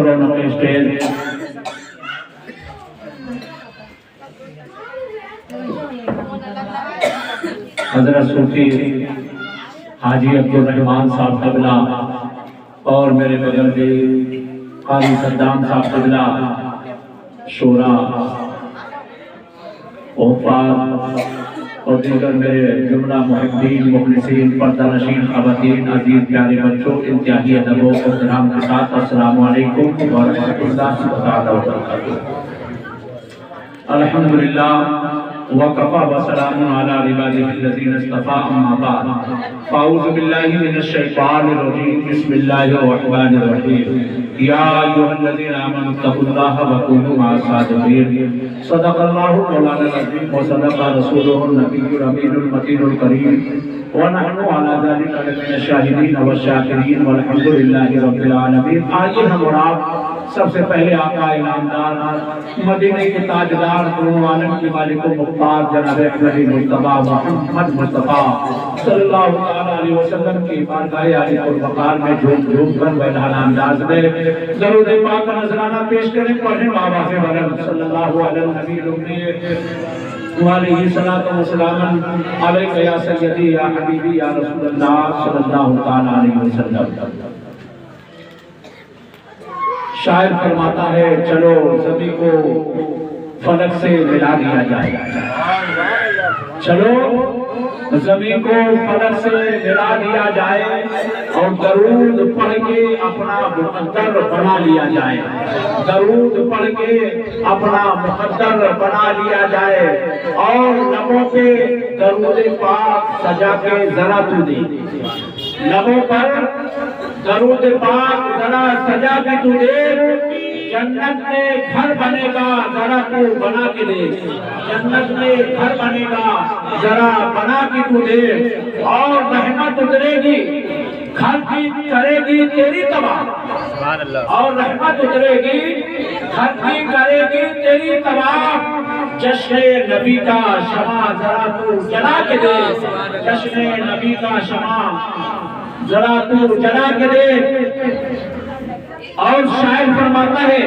رونق اسٹیج حضرت صوفی حاجی عبدالرحمان صاحب قبلہ اور میرے بغل میں قاضی صدام صاحب قبلہ، شورا اوفار اور دیگر میرے جملہ محبین مخلصین پردہ نشین خواتین عزیز پیارے بچوں، انتہائی ادب و احترام کے ساتھ السلام علیکم ورحمۃ اللہ وبرکاتہ۔ الحمدللہ وکفی وسلام علی عباده الذین اصطفی، اما بعد فاعوذ باللہ من الشیطان الرجیم، بسم اللہ الرحمن الرحیم۔ یا ایھا الذین آمنوا اتقوا اللہ وکونوا مع الصادقین، صدق اللہ مولانا العظیم وصدق رسولہ النبی الامین المتین الکریم، ونحن علی ذلک لمن الشاہدین والشاکرین والحمد للہ رب العالمین۔ آئیے ہم اور آپ سب سے پہلے آقا انعامدار مدینے کے تاجدار دونوں عالم کے مالک و مختار جناب احمد مصطفیٰ محمد مصطفیٰ صلی اللہ علیہ وسلم کی بارگاہ عالی الوقار میں جھوم جھوم کر بہرحال انداز میں درود پاک کا نذرانہ پیش کریں، پڑھیں بابا سے ورم صلی اللہ علیہ نبی الامی وعلیہ الصلوۃ والسلام علیک یا سیدی یا حبیبی یا رسول اللہ صلی اللہ علیہ وسلم۔ شاعر فرماتا ہے چلو زمین کو فلک سے ملا دیا جائے، چلو زمین کو فلک سے ملا دیا جائے اور درود پڑھ کے اپنا مقدر بنا لیا جائے، درود پڑھ کے اپنا مقدر بنا لیا جائے اور لبوں پہ درود پاک سجا کے ذرا تو دے، لبوں پر درود پاک ذرا سجا کے تو دے، جنت میں گھر بنے گا ذرا تو بنا کے دے، جنت میں گھر بنے گا ذرا بنا کے تو دے، اور رحمت اترے گی گھر کی کرے گی تیری تباہ، اور رحمت اترے گی گھر کی کرے گی تیری تباہ، جشن نبی کا شمع ذرا تو جلا کے دے، جشن نبی کا شمع ذرا تو جلا کے دے۔ اور شاعر فرماتا ہے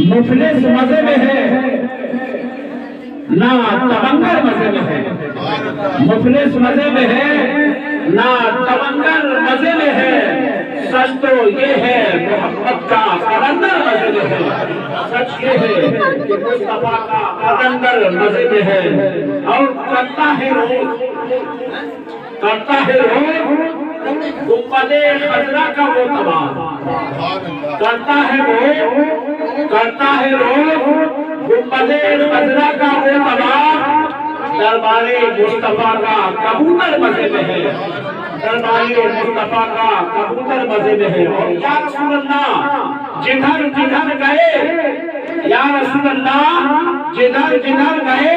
مفلس مزے میں ہے نہ تونگر مزے میں ہے، مفلس مزے میں ہے نہ تونگر مزے میں ہے، سچ تو یہ ہے محبت کا قلندر مزے میں ہے، سچ یہ ہے کہ مصطفیٰ کا قلندر مزے میں ہے، اور کرتا ہے روز گنبد خضرا کا وہ تباہ، کرتا ہے روز گنبد خضرا کا وہ تباہ، دربار مصطفیٰ کا کبوتر مزے میں ہے، دربار مصطفیٰ کا کبوتر مزے میں ہے۔ اور یا رسول اللہ جدھر جدھر گئے، یا رسول اللہ جدھر جدھر گئے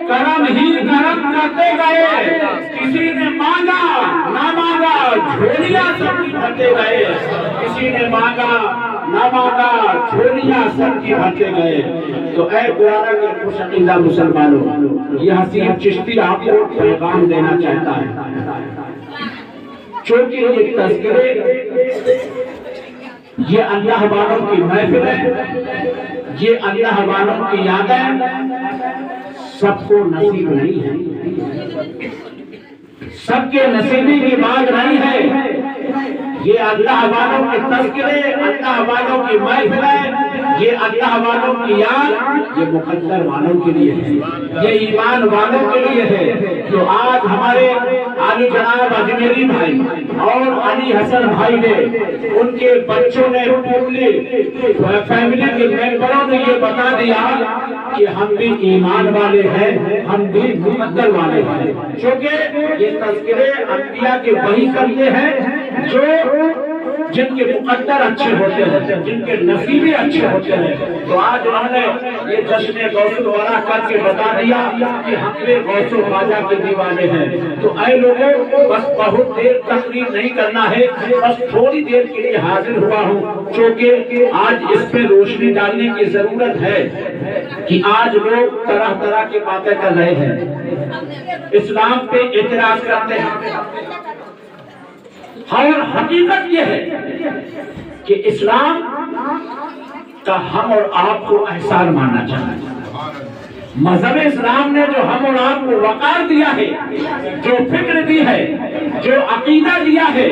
کرم ہی کرم کرتے گئے، کسی نے مانگا نہ مانگا جھولیاں سب کی بھرتے گئے، کسی نے مانگا نہ مانگا جھولیاں سب کی بھرتے گئے۔ تو اے قرآن کے خوش عقیدہ مسلمانوں، یہ حسین چشتی آپ کو پیغام دینا چاہتا ہے، چونکہ یہ تذکرے یہ اللہ والوں کی محفل ہے، یہ اللہ والوں کی یادیں سب کو نصیب نہیں ہے، سب کے نصیبی کی بات نہیں ہے، یہ اللہ والوں کے تذکرے، اللہ والوں کی محفل ہے، یہ اللہ والوں کی یاد، یہ مقدر والوں کے لیے ہے، یہ ایمان والوں کے لیے ہے۔ جو آج ہمارے علی جناب اجمیری بھائی اور علی حسن بھائی نے، ان کے بچوں نے، پوری فیملی کے ممبروں نے یہ بتا دیا کہ ہم بھی ایمان والے ہیں، ہم بھی مقدر والے ہیں، چونکہ یہ تذکرے انبیاء کے وہی کرتے ہیں جو جن کے مقدر اچھے ہوتے ہیں، جن کے نصیبے اچھے ہوتے ہیں۔ تو آج انہوں نے یہ جشن غوث الورا کر کے بتا دیا کہ ہم بھی غوث الخواجہ کے دیوانے ہیں۔ تو اے لوگوں، بس بہت دیر تقریر نہیں کرنا ہے، بس تھوڑی دیر کے لیے حاضر ہوا ہوں، چونکہ آج اس پہ روشنی ڈالنے کی ضرورت ہے کہ آج لوگ طرح طرح کی باتیں کر رہے ہیں، اسلام پہ اعتراض کرتے ہیں، اور حقیقت یہ ہے کہ کہ اسلام کا ہم اور آپ کو احسان ماننا چاہیے۔ مذہب اسلام نے جو ہم اور آپ کو وقار دیا ہے، جو فکر دی ہے، جو عقیدہ دیا ہے،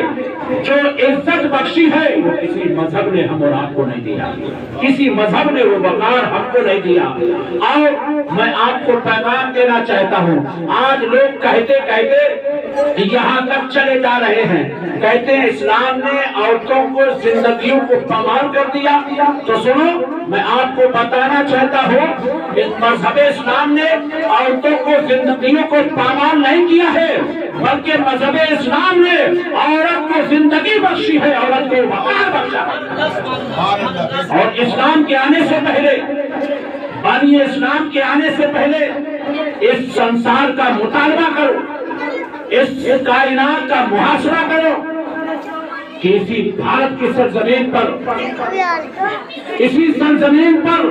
جو عزت بخشی ہے، وہ کسی مذہب نے ہم اور آپ کو نہیں دیا، کسی مذہب نے وہ وقار ہم کو نہیں دیا۔ اور میں آپ کو پیغام دینا چاہتا ہوں، آج لوگ کہتے کہتے یہاں تک چلے جا رہے ہیں، کہتے ہیں اسلام نے عورتوں کو زندگیوں کو پامال کر دیا۔ تو سنو، میں آپ کو بتانا چاہتا ہوں کہ مذہب اسلام نے عورتوں کو زندگیوں کو پامال نہیں کیا ہے، بلکہ مذہب اسلام نے عورت کو زندگی بخشی ہے، عورت کو وقار بخشا ہے۔ اور اسلام کے آنے سے پہلے، بانی اسلام کے آنے سے پہلے اس سنسار کا مطالبہ کرو، اس کائنات کا محاصرہ کرو کہ اسی بھارت کی سرزمین پر، اسی سرزمین پر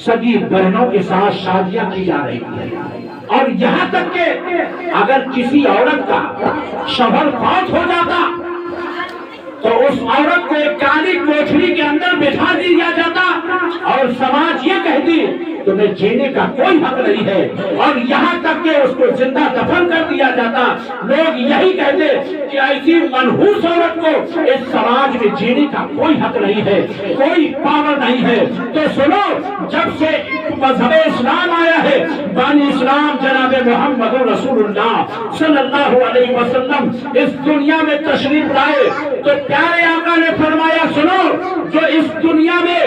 سگی بہنوں کے ساتھ شادیاں کی جا رہی ہیں، اور یہاں تک کہ اگر کسی عورت کا شوہر فوت ہو جاتا تو اس عورت کو ایک کالی کوٹھری کے اندر بٹھا دیا جاتا اور سماج یہ کہتی تمہیں جینے کا کوئی حق نہیں ہے، اور یہاں تک کہ اس کو زندہ دفن کر دیا جاتا۔ لوگ یہی کہتے کہ ایسی منحوس عورت کو اس سماج میں جینے کا کوئی حق نہیں ہے، کوئی پاور نہیں ہے۔ تو سنو، جب سے مذہب اسلام آیا ہے، بانی اسلام جناب محمد رسول اللہ صلی اللہ علیہ وسلم اس دنیا میں تشریف لائے تو پیارے آقا نے فرمایا، سنو، جو اس دنیا میں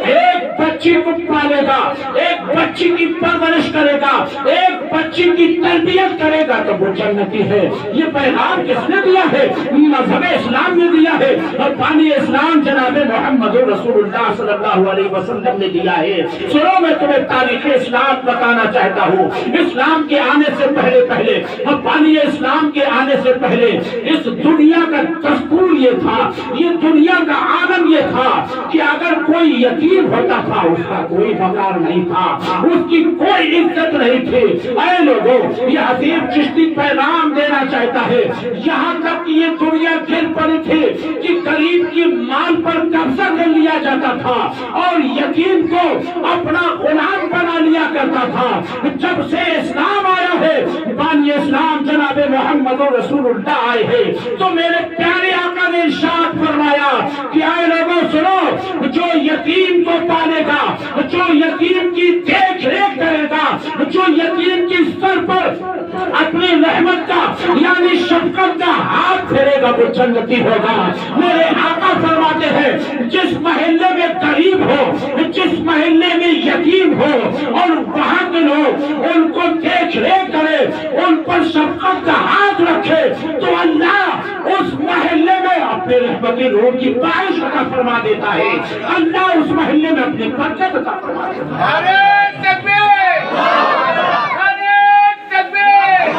ایک بچی کو پالے گا، ایک بچی کی پرورش کرے گا، ایک بچی کی تربیت کرے گا تو وہ جنتی ہے۔ یہ پیغام کس نے دیا ہے؟ مذہب اسلام نے دیا ہے، اور بانی اسلام جناب محمد رسول اللہ صلی اللہ علیہ وسلم نے دیا ہے۔ سنو، میں تمہیں تاریخ اسلام بتانا چاہتا ہوں۔ اسلام کے آنے سے پہلے اور بانی اسلام کے آنے سے پہلے اس دنیا کا دستور یہ تھا، یہ دنیا کا عالم یہ تھا کہ اگر کوئی یتیم ہوتا تھا اس کا کوئی وقار نہیں تھا، اس کی کوئی عزت نہیں تھی۔ اے لوگوں، یہ حبیب چشتی پیغام دینا چاہتا ہے، یہاں تک کہ یہ دنیا گر پڑی تھی کہ غریب کی مال پر قبضہ کر لیا جاتا تھا اور یتیم کو اپنا غلام بنا لیا کرتا تھا۔ جب سے اسلام آیا ہے، بانی اسلام جناب محمد رسول اللہ آئے ہیں، تو میرے پیارے آقا نے ارشاد فرمایا کہ اے لوگوں سنو، جو یتیم کو پالے گا، جو یتیم کی دیکھ ریکھ کرے گا، جو یتیم کی سر پر اپنی رحمت کا یعنی شفقت کا ہاتھ پھیرے گا وہ جنتی ہوگا۔ میرے آقا فرماتے ہیں، جس محلے میں غریب ہو، جس محلے میں یتیم ہو اور وہاں کے لوگ ان کو دیکھ ریکھ کرے، ان پر شفقت کا ہاتھ رکھے، تو اللہ اس محلے میں اپنے رحمتی نور کی بارش عطا فرما دیتا ہے، اللہ اس محلے میں اپنے برکت عطا فرما دیتا ہے۔ نعرہ تکبیر، نعرہ تکبیر،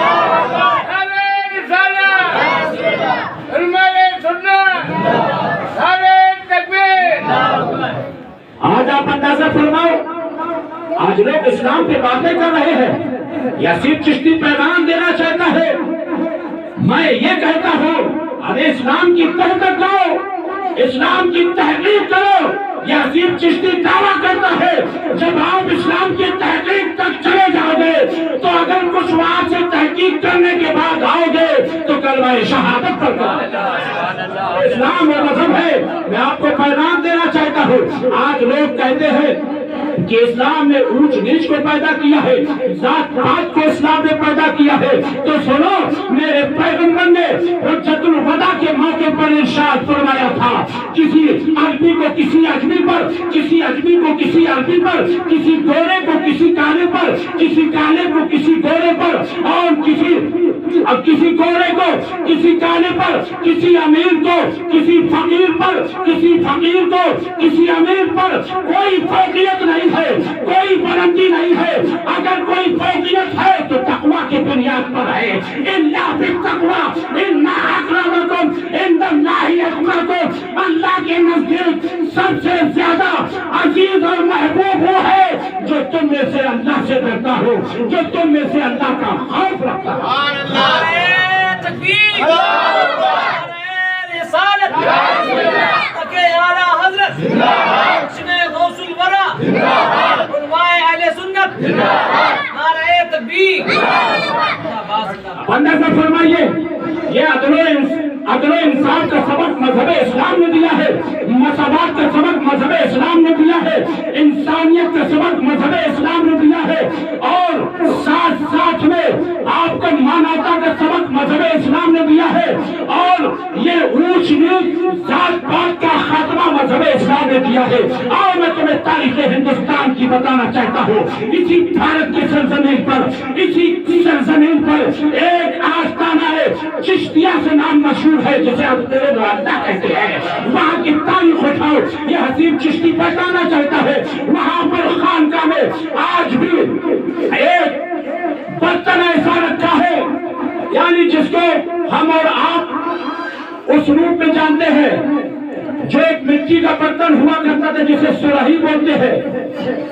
نعرہ رسالت، علماء سنت، نعرہ تکبیر۔ آج آپ اندازہ فرماؤ، آج لوگ اسلام پہ باتیں کر رہے ہیں، یاسین چشتی پیغام دینا چاہتا ہے، میں یہ کہتا ہوں ارے اسلام کی تحقیق کرو، اسلام کی تحقیق کرو۔ یاسین چشتی دعویٰ کرتا ہے جب آپ اسلام کی تحقیق تک چلے جاؤ گے تو اگر کچھ وہاں سے تحقیق کرنے کے بعد آؤ گے تو کلمہ شہادت پر اسلام و مذہب ہے۔ میں آپ کو پیغام دینا چاہتا ہوں، آج لوگ کہتے ہیں کہ اسلام نے اونچ نیچ کو پیدا کیا ہے، ذات پات کو اسلام نے پیدا کیا ہے، تو سنو، میرے پیغمبر نے حجت الوداع کے موقع پر ارشاد فرمایا تھا، کسی عربی کو کسی اجمی پر، کسی اجمی کو کسی عربی پر، کسی گورے کو کسی کالے پر، کسی کالے کو کسی گورے پر، اور کسی گورے کو کسی کالے پر، کسی امیر کو کسی فقیر پر، کسی فقیر کو کسی امیر پر کوئی فوقیت نہیں ہے، کوئی بلندی نہیں ہے۔ اگر کوئی فوقیت ہے تو تقویٰ کی بنیاد پر ہے۔ الا بالتقویٰ ان اکرمکم عند اللہ اتقاکم، اللہ کے نزدیک سب سے زیادہ عزیز اور محبوب وہ ہے جو تم میں سے اللہ سے ڈرتا ہو، جو تم میں سے اللہ کا خوف رکھتا ہے۔ تکبیر، نعرہ رسالت، نعرہ تکبیر بندہ سے فرمائیے یہ عدل و انصاف کا سبق مذہب اسلام نے دیا ہے، مساوات کا سبق مذہب اسلام نے دیا ہے، انسانیت کا سبق مذہب اسلام نے دیا ہے، اور ساتھ ساتھ میں آپ کو مانوتا کا سبق مذہب اسلام نے دیا ہے، اور یہ اونچ نیچ ذات پات کا خاتمہ مذہب اسلام نے دیا ہے۔ اور میں تمہیں تاریخ ہندوستان کی بتانا چاہتا ہوں، اسی بھارت کی سرزمین پر، اسی سرزمین پر ایک آستانہ ہے، چشتیہ سے نام مشہور ہے، جسے اب تیرے اللہ کہتے ہیں۔ وہاں کی تاریخ اٹھاؤ، یہ حسین چشتی بتانا چاہتا ہے، وہاں پر خانقاہ میں آج بھی ایک برتن ایسا رکھا ہے، یعنی جس کو ہم اور آپ اس روپ میں جانتے ہیں، جو ایک مٹی کا برتن ہوا کرتا تھا جسے سرہی بولتے ہیں،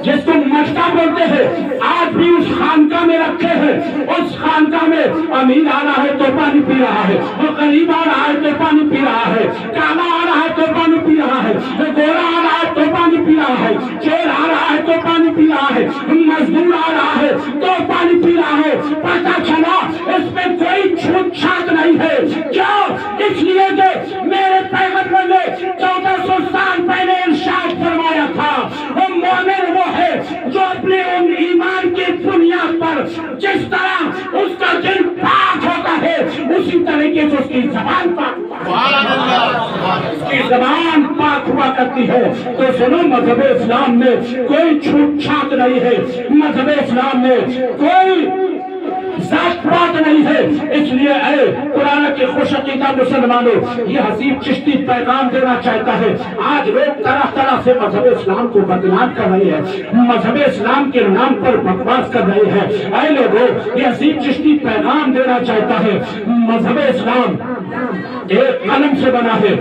جس کو مٹکا بولتے ہیں، آج بھی اس خانقاہ میں رکھے ہیں۔ اس خانقاہ میں امیر آ رہا ہے تو پانی پی رہا ہے، وہ غریب آ رہا ہے تو پانی پی رہا ہے، کالا آ رہا ہے تو پانی پی رہا ہے، گورا آ رہا ہے تو پانی پی رہا ہے، چور آ رہا ہے تو پانی پی رہا ہے، مزدور آ رہا ہے تو پانی پی رہا ہے۔ پتہ چلا اس میں کوئی چھوٹ چھات نہیں ہے۔ کیوں؟ اس لیے کہ میرے پیغمبر نے 1400 سال پہلے ارشاد فرمایا تھا، وہ مومن وہ ہے جو اپنے ان ایمان کی بنیاد پر جس طرح اس کا دل پاک ہوتا ہے اسی طریقے سے اس کی زبان پاک اس کی زبان پاک ہوا کرتی ہے۔ تو سنو، مذہب اسلام میں کوئی چھوٹ چھات نہیں ہے، مذہب اسلام میں کوئی ذات پات نہیں ہے۔ اس لیے اے قرآن کے خوش عقیدہ مسلمانوں، یہ حسین چشتی پیغام دینا چاہتا ہے۔ آج لوگ طرح طرح سے مذہب اسلام کو بدنام کر رہے ہیں، مذہب اسلام کے نام پر بکواس کر رہے ہیں۔ اے لوگوں، یہ حسین چشتی پیغام دینا چاہتا ہے، مذہب اسلام ایک قلم سے بنا ہے،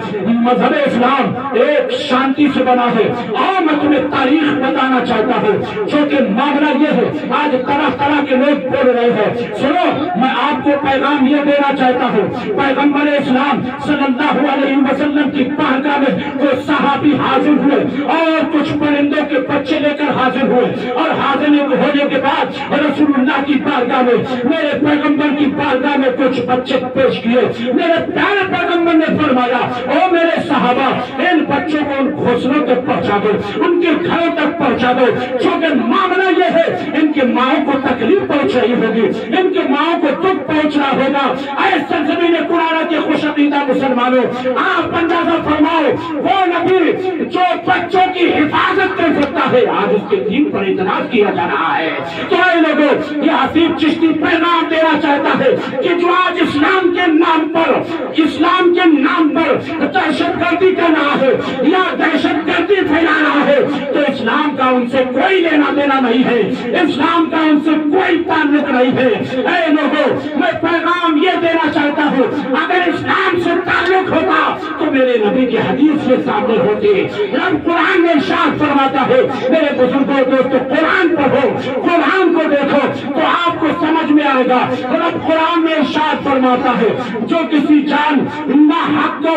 مذہب اسلام ایک شانتی سے بنا ہے۔ اور میں تمہیں تاریخ بتانا چاہتا ہوں، جو کہ معاملہ یہ ہے، آج طرح طرح کے لوگ بول رہے ہیں۔ سنو، میں آپ کو پیغام یہ دینا چاہتا ہوں، پیغمبر اسلام صلی اللہ علیہ وسلم کی بارگاہ میں وہ صحابی حاضر ہوئے اور کچھ پرندوں کے بچے لے کر حاضر ہوئے، اور حاضر ہونے کے بعد رسول اللہ کی بارگاہ میں، میرے پیغمبر کی بارگاہ میں کچھ بچے پیش کیے۔ میرے پیارے پیغمبر نے فرمایا، او میرے صحابہ، ان بچوں کو ان گھونسلوں تک پہنچا دو، ان کے گھروں تک پہنچا دو، کیونکہ معاملہ یہ ہے ان کے ماؤں کو تکلیف پہنچ رہی ہوگی، ان کے ماؤں کو دکھ پہنچنا ہوگا۔ اے سرزمین قرآن کے خوش عقیدہ مسلمانوں، آپ اندازہ فرماؤ، وہ نبی جو بچوں کی حفاظت کر سکتا ہے، آج اس کے دین پر اعتراض کیا جا رہا ہے۔ تو اے لوگوں، یہ حسین چشتی پیغام دینا چاہتا ہے کہ جو آج اسلام کے نام پر دہشت گردی کا نام ہے یا دہشت گردی پھیلا رہا ہے، تو اسلام کا ان سے کوئی لینا دینا نہیں ہے، اسلام کا ان سے کوئی تعلق نہیں ہے۔ اے لوگوں، میں پیغام یہ دینا چاہتا ہوں، اگر اسلام سے تعلق ہوتا تو میرے نبی کی حدیث کے سامنے ہوتی۔ رب قرآن میں ارشاد فرماتا ہے، میرے بزرگوں دوستو، قرآن پڑھو، قرآن کو دیکھو تو آپ کو سمجھ میں آئے گا۔ رب قرآن میں ارشاد فرماتا ہے، جو کسی جان ناحق کو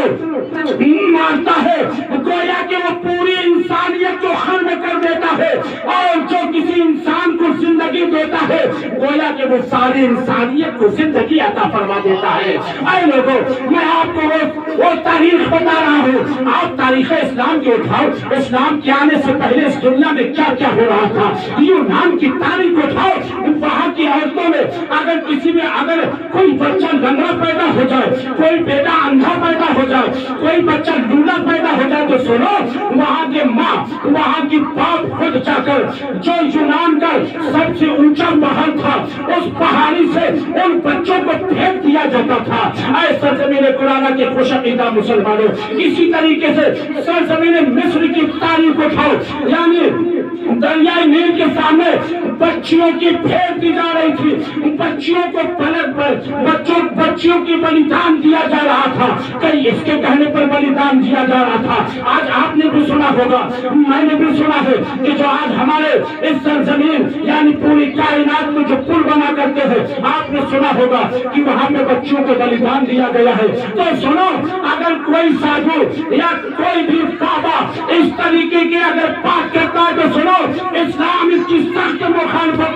مارتا ہے گویا کہ وہ پوری انسانیت کو ختم کر دیتا ہے، اور جو کسی انسان کو زندگی دیتا ہے گویا کہ وہ ساری انسانیت کو زندگی عطا فرما دیتا ہے۔ اے لوگوں، میں آپ کو وہ تاریخ بتا رہا ہوں، آپ تاریخ اسلام کی اٹھاؤ، اسلام کے آنے سے پہلے اس دنیا میں کیا کیا ہو رہا تھا، یونان کی تاریخ اٹھاؤ، وہاں کی عورتوں میں اگر کوئی بچہ لنگڑا پیدا ہو جائے، کوئی بیٹا اندھا پیدا ہو جائے، کوئی بچہ لولا پیدا ہو جائے، تو سنو، وہاں کے ماں، وہاں کی باپ خود جا کر جو یونان کا سب سے اونچا پہاڑ تھا، اس پہاڑی سے ان بچوں کو پھینک دیا جاتا تھا۔ اے سرزمین قرآن کے خوش عقیدہ مسلمانوں، اسی طریقے سے سرزمین مصر کی تاریخ اٹھاؤ، یعنی دریائے نیل کے سامنے بچیوں کی پھینک دی جا رہی تھی، بچیوں کو بچیوں کی بلیدان دیا جا رہا تھا، کئی اس کے کہنے پر بلیدان دیا جا رہا تھا۔ آج آپ نے بھی سنا ہوگا، میں نے بھی سنا ہے کہ جو آج ہمارے اس سرزمین یعنی پوری کائنات میں جو پل بنا کرتے ہیں، آپ نے سنا ہوگا کہ وہاں پہ بچوں کو بلیدان دیا گیا ہے۔ تو سنو، اگر کوئی سادھو یا کوئی بھی بابا اس طریقے کی اگر بات کرتا ہے تو سنو، اسلام اس کی سخت مخالفت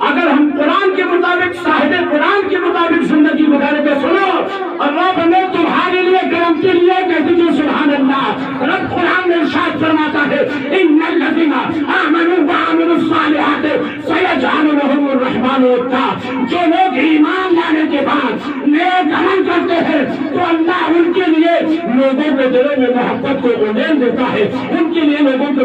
اگر ہم قرآن کے مطابق صاحب قرآن کے مطابق زندگی گزارے تو سنو، اللہ نے تمہارے لیے گارنٹی لی ہے، کہتے ہیں سبحان اللہ۔ رب قرآن میں ارشاد فرماتا ہے ان الذین آمنوا وعملوا الصالحات سیجعل لهم الرحمن ودا، جو لوگ ایمان لانے کے بعد نیک عمل کرتے ہیں تو اللہ ان کے لیے لوگوں کے دلوں میں محبت کو اڑیل دیتا ہے، ان کے لیے لوگوں کے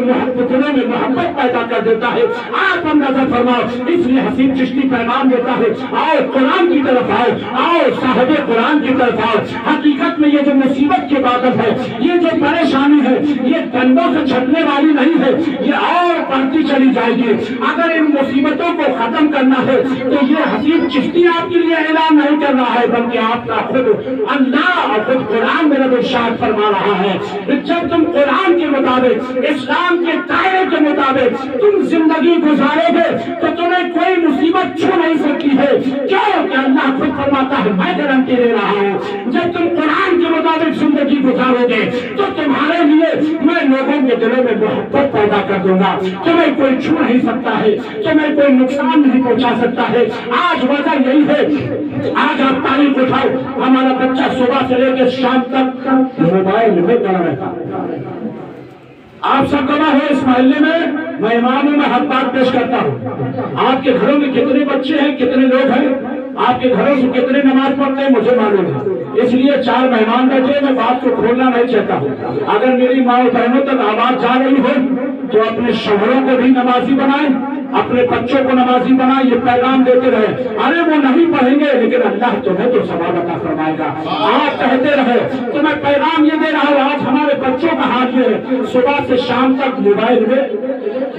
دلوں میں محبت پیدا کر دیتا ہے۔ آپ اندازہ فرماؤ، اس لیے حسین چشتی پیغام دیتا ہے آؤ قرآن کی طرف آؤ، آؤ صاحب قرآن کی طرف آؤ۔ حقیقت میں یہ جو مصیبت کی بادل ہے، یہ جو پریشانی ہے، یہ ڈنڈوں سے چھٹنے والی نہیں ہے، یہ اور بڑھتی چلی جائے گی۔ اگر ان مصیبتوں کو ختم کرنا ہے تو یہ حسین چشتی آپ کے لیے اعلان نہیں کر رہا ہے، بلکہ آپ کا خود اللہ اور خود قرآن میں رب ارشاد فرما رہا ہے۔ جب تم قرآن کے مطابق اسلام کے دائرے کے مطابق تم زندگی گزارو گے تو تمہیں کوئی مصیبت چھو نہیں سکتی ہے، کیوں کہ اللہ خود فرماتا ہے میں گارنٹی دے رہا ہوں جب تم قرآن کے مطابق زندگی گزارو گے تو تمہارے لیے میں لوگوں کے دلوں میں محبت پیدا کر دوں گا، تمہیں کوئی چھو نہیں سکتا ہے، تمہیں کوئی نقصان نہیں پہنچا سکتا ہے۔ آج وجہ یہی ہے، آج آپ تاریخ اٹھاؤ، ہمارا بچہ صبح سے لے کے شام تک موبائل میں پڑا رہتا ہے۔ آپ سب گواہ ہو اس محلے میں امام ہوں، میں حق بات پیش کرتا ہوں۔ آپ کے گھروں میں کتنے بچے ہیں، کتنے لوگ ہیں، آپ کے گھروں سے کتنے نماز پڑھتے ہیں مجھے معلوم ہے، اس لیے 4 مہمان بیٹھے، میں بات کو کھولنا نہیں چاہتا ہوں۔ اگر میری ماں اور بہنوں تک آواز جا رہی ہو تو اپنے شوہروں کو بھی نمازی بنائیں، اپنے بچوں کو نمازی بنائیں، یہ پیغام دیتے رہے۔ ارے وہ نہیں پڑھیں گے لیکن اللہ تمہیں تو ثواب عطا فرمائے گا، آپ کہتے رہے۔ تو میں پیغام یہ دے رہا ہوں، آج ہمارے بچوں کا حال یہ ہے، صبح سے شام تک موبائل میں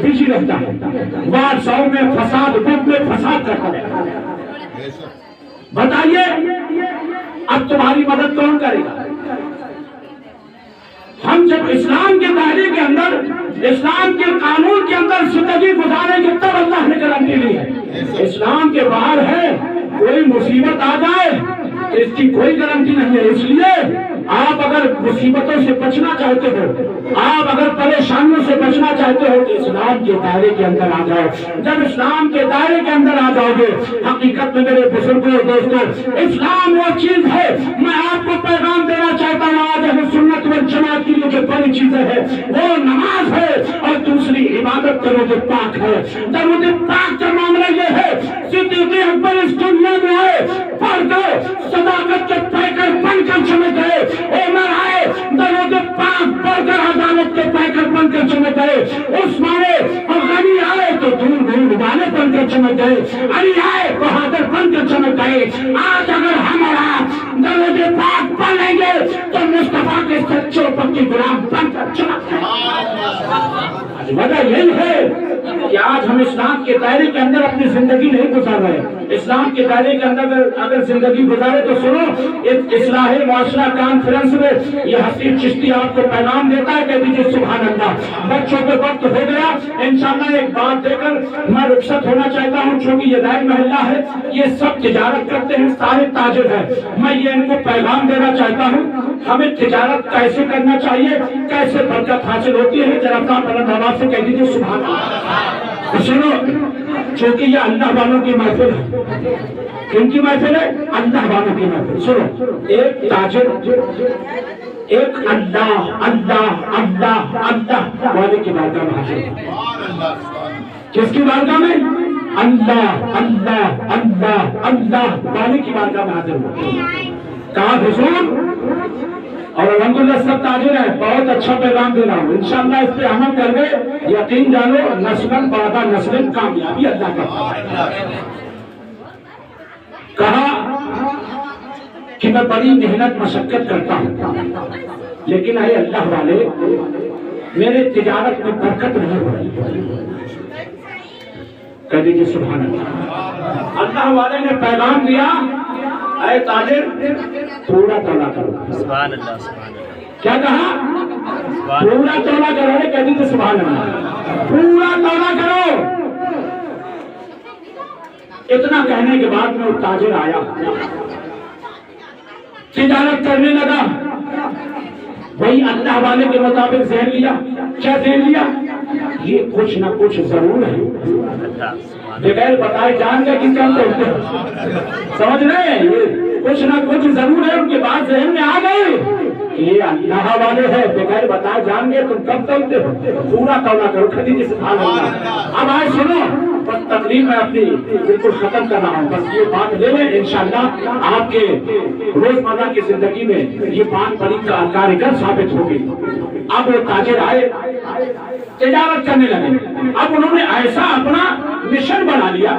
بزی رہتا ہے، واٹس ایپ میں فساد، گروپ میں فساد کرتا ہے۔ بتائیے اب تمہاری مدد کون کرے گا؟ ہم جب اسلام کے دائرے کے اندر، اسلام کے قانون کے اندر زندگی گزاریں گے تب اللہ نے گارنٹی لی ہے۔ اسلام کے باہر ہے، کوئی مصیبت آ جائے اس کی کوئی گارنٹی نہیں ہے۔ اس لیے آپ اگر مصیبتوں سے بچنا چاہتے ہو، آپ اگر پریشانیوں سے بچنا چاہتے ہو تو اسلام کے دائرے کے اندر آ جاؤ۔ جب اسلام کے دائرے کے اندر آ جاؤ گے، حقیقت میں میرے بزرگوں اور دوستوں، اسلام وہ چیز ہے، میں آپ کو پیغام دینا چاہتا ہوں آج اہل سنت والجماعت کی جو بڑی چیزیں ہیں وہ نماز ہے اور دوسری عبادت درود پاک ہے۔ درود پاک کا معاملہ یہ ہے، صدیق اکبر اس دنیا میں آئے، پڑھ کر صداقت کے پیکر بن کر چمک گئے، عمر آئے درود پاک پڑھ کر عدالت کے پیکر بن کر چمک گئے، عثمان اور غنی آئے تو دور دور والے بن کر چمک گئے، علی آئے بہادر بن کر چمک گئے۔ آج اگر ہمارا درود پاک پڑھ لیں گے تو مصطفیٰ کے سچے پکی غلام بن کر چمک گئے۔ وجہ یہی ہے کہ آج ہم اسلام کے دائرے کے اندر اپنی زندگی نہیں گزار رہے۔ اسلام کے دائرے کے اندر اگر زندگی گزارے تو سنو، اصلاح معاشرہ کانفرنس میں یہ حسین چشتی آپ کو پیغام دیتا ہے، کہہ دیجیے سبحان اللہ۔ بچوں کے وقت ہو گیا، انشاءاللہ ایک بات دے کر میں رخصت ہونا چاہتا ہوں، چونکہ یہ نئے محلہ ہے، یہ سب تجارت کرتے ہیں، سارے تاجر ہیں۔ میں یہ ان کو پیغام دینا چاہتا ہوں، ہمیں تجارت کیسے کرنا چاہیے، کیسے برکت حاصل ہوتی ہے، ذرا آپ بلند آواز سے کہہ دیجیے سبحان اللہ۔ سنو، چونکہ یہ اللہ والوں کی محفل ہے۔ کن کی محفل ہے؟ اللہ والوں کی محفل۔ سنو، ایک تاجر، ایک اللہ اللہ اللہ اللہ والے کی بارگاہ میں حاضر ہے۔ کس کی بارگاہ میں؟ اللہ اللہ اللہ اللہ والے کی بارگاہ میں حاضر ہے۔ کہا حضور، اور الحمدللہ سب تاجر ہیں، بہت اچھا پیغام دے رہا ہوں، انشاءاللہ اس پہ عمل کر گئے، یقین جانو نسلن بعد نسلن کامیابی اللہ کا۔ کہا کہ میں بڑی محنت مشقت کرتا ہوں لیکن اے اللہ والے میرے تجارت میں برکت نہیں ہو رہی۔ کہہ دیجیے سبحان اللہ۔ اللہ والے نے پیغام دیا، اے تاجر پورا تولا کرو۔ سبحان اللہ سبحان اللہ۔ کیا کہا؟ پورا تولا کرو۔ کہہ دیجیے سبحان اللہ، پورا تولا کرو۔ اتنا کہنے کے بعد میں وہ تاجر آیا، تجارت کرنے لگا، وہی اللہ والے کے مطابق ذہن لیا۔ کیا ذہن لیا؟ یہ کچھ نہ کچھ ضرور ہے، بغیر بتائے جان گے کہ کیا کرتے ہیں، سمجھ رہے ہیں؟ یہ کچھ نہ کچھ ضرور ہے، ان کے بعد ذہن میں آ گئے یہ اللہ والے ہیں، بغیر بتائے جان گے تم کب چلتے ہو، پورا کرنا کرو خدیجہ سبحان اللہ۔ اب آئے سنو، بس تقریر میں اپنی بالکل ختم کر رہا ہوں، بس یہ بات لے لیں انشاءاللہ آپ کے روزمرہ کی زندگی میں یہ بات بڑی کارگر ثابت ہوگی۔ اب وہ تاجر آئے، تجارت کرنے لگے، اب انہوں نے ایسا اپنا مشن بنا لیا،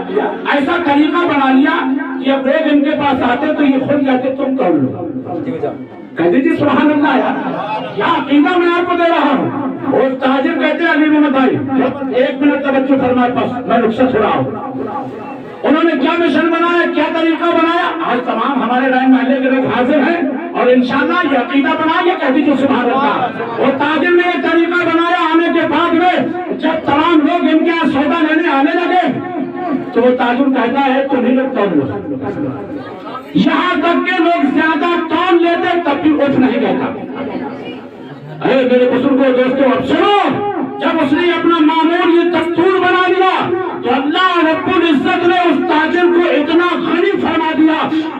ایسا طریقہ بنا لیا کہ اب لوگ ان کے پاس آتے تو یہ خود کہتے تم کر لو، کہہ دیجیے سبحان اللہ یار، کیا عقیدہ میں آپ کو دے رہا ہوں۔ وہ تاجر کہتے ہیں علی محمد بھائی ایک منٹ توجہ فرمائے، بس میں رخصت ہو رہا ہوں۔ انہوں نے کیا مشن بنایا، کیا طریقہ بنایا، آج تمام ہمارے رائن محلے کے لوگ حاضر ہیں اور انشاءاللہ یہ عقیدہ بنا یہ کہہ دیجیے سبحان اللہ۔ اور تاجر نے یہ طریقہ بنایا، آنے کے بعد میں جب تمام لوگ ان کے یہاں سودا لینے آنے لگے تو وہ تاجر کہتا ہے تو نہیں لگتا لو، یہاں تک کہ لوگ زیادہ تون لیتے تب بھی اٹھ نہیں کہتا۔ اے میرے بزرگوں دوستوں اب سنو، جب اس نے اپنا معمول یہ دستور بنا لیا تو اللہ رب العزت نے اس تاجر کو اتنا غنی فرما دیا،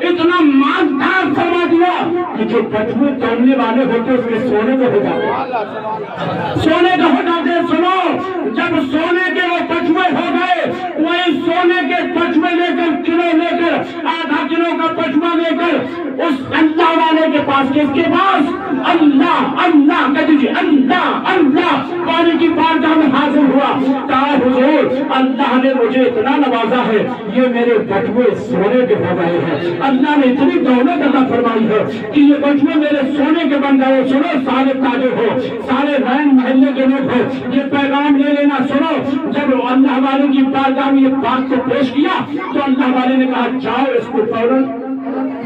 اتنا مالدار فرما دیا کہ جو بٹوے توڑنے والے ہوتے اس کے سونے کو ہو جاتے، سونے کا ہو جاتے۔ سنو، جب سونے کے وہ بٹوے ہو گئے، وہی سونے کے بٹوے لے کر کلو لے کر آدھا کلو کا بٹوا لے کر اس اللہ والے کے پاس، کس کے پاس؟ اللہ اللہ کہہ دیجیے اللہ اللہ والے کی بارگاہ میں حاضر ہوا، کہا حضور اللہ نے مجھے اتنا نوازا ہے، یہ میرے بٹوے سونے کے ہو گئے ہیں، اللہ نے اتنی دولت عطا فرمائی ہے کہ یہ بٹوے میرے سونے کے بن گئے۔ سنو سارے تاجر ہو، سارے رائن محلے کے لوگ ہو، یہ پیغام لے لینا۔ سنو، جب اللہ والے کی بارگاہ میں یہ بات کو پیش کیا تو اللہ والے نے کہا جاؤ اس کو فوراً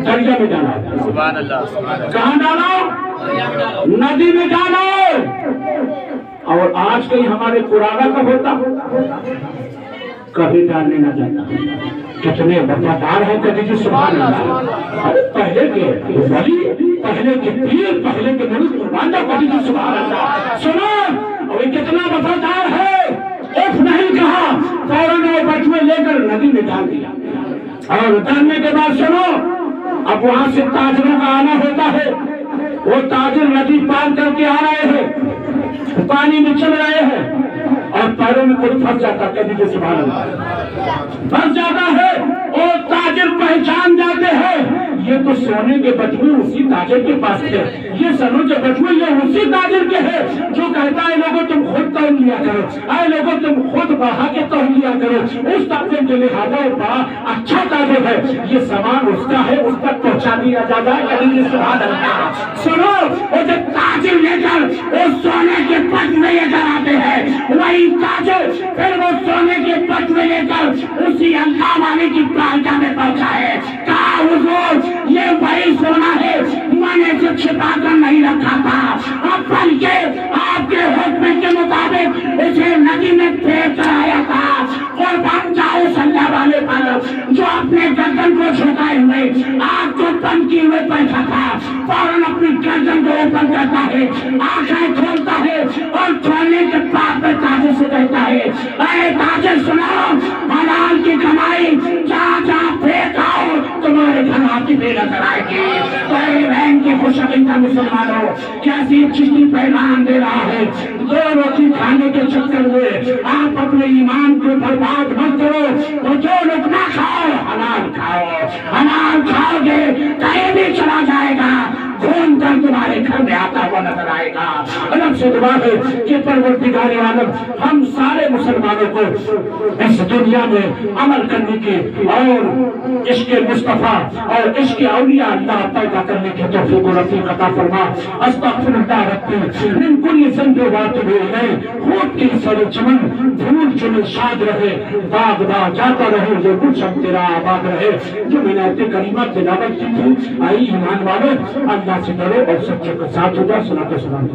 دریا میں ڈالا۔ سبحان اللہ، کہاں ڈالو؟ ندی میں ڈالو۔ اور آج کہیں ہمارے پرانا کا ہوتا کبھی ڈالنے نہ جاتا، کتنے وفادار ہیں کبھی جی سبحان اللہ۔ پہلے کے ولی، پہلے کے پیر، پہلے کے نبی قربان جاؤ کبھی جی سبحان اللہ۔ سنو، اور کتنا وفادار ہے، اف نہیں کہا، فوراً وہ بٹوے لے کر ندی میں ڈال دیا۔ اور ڈالنے کے بعد سنو، اب وہاں سے تاجروں کا آنا ہوتا ہے، وہ تاجر ندی پار کر کے آ رہے ہیں، پانی میں چل رہے ہیں اور پیروں میں کچھ پھنس جاتا، کبھی جی سبحان اللہ، پھنس جاتا ہے اور تاجر پہچان جاتے ہیں یہ تو سونے کے بٹوے اسی تاجر کے پاس تھے، یہ سنو کے بٹوے یہ اسی تاجر کے ہیں جو کہتا ہے لوگوں تم خود تول لیا کرو، اے لوگوں تم خود بہا کے تول لیا کرو، اس تاجر کے لہذا بڑا اچھا تاجر ہے، یہ سامان اس کا ہے، اس تک پہنچا دیا جاتا ہے، کبھی سبحان اللہ۔ سنو، وہ جب تاجر لے کر وہ سونے کے بٹوے لے کر آتے ہیں، وہی تاجر پھر وہ سونے کے بٹوے لے کر اسی اللہ والے کی بارگاہ میں پہنچا ہے، کہا حضور یہ وہی سونا ہے، میں نے اسے چھپا کر نہیں رکھا تھا، بلکہ آپ کے حکم کے مطابق اسے ندی میں پھینک کر آیا تھا۔ اور بھاگ جاؤ اس اللہ والے پر جو اپنے گردن کو جھکائے ہوئے آگ کو بند کیے ہوئے بیٹھا تھا، فوراً اپنی گردن کو اوپر کرتا ہے، آنکھیں کھولتا ہے اور کھولنے کے بعد میں تاجر سے کہتا ہے اے تاجر سنو، حلال کی کمائی جہاں جہاں پھینک آؤ تمہارے گھر آپ کی بے نظر آئے گی۔ تیری بہن کی خوشخبری کا مسلمانوں کیسی چشتی پیغام دے رہا ہے، دو روٹی کھانے کے چکر میں آپ اپنے ایمان کو برباد مت کرو، وہ جو لوگ نہ کھاؤ حلال کھاؤ، حلال کھاؤ گے کہیں بھی چلا جائے گا، گھوم کر تمہارے گھر میں آتا ہوا نظر آئے گا۔ رب سے دعا ہے کہ پروردگار عالم ہم سارے مسلمانوں کو اس دنیا میں عمل کرنے کی اور عشق مصطفیٰ اور عشق اولیاء اللہ پیدا کرنے کی توفیق و رفیق عطا فرما۔ استغفر اللہ ربی من کل ذنب واتوب الیہ۔ خود کی سر چمن دھول چمن شاد رہے، باغ باغ جاتا رہے، جو کچھ ہم تیرا آباد رہے۔ جو میں نے آیت کریمہ تلاوت کی تھی، آئی ایمان والو اللہ سے ڈرو اور سچے کے ساتھ ہو جاؤ۔ صلاۃ و سلام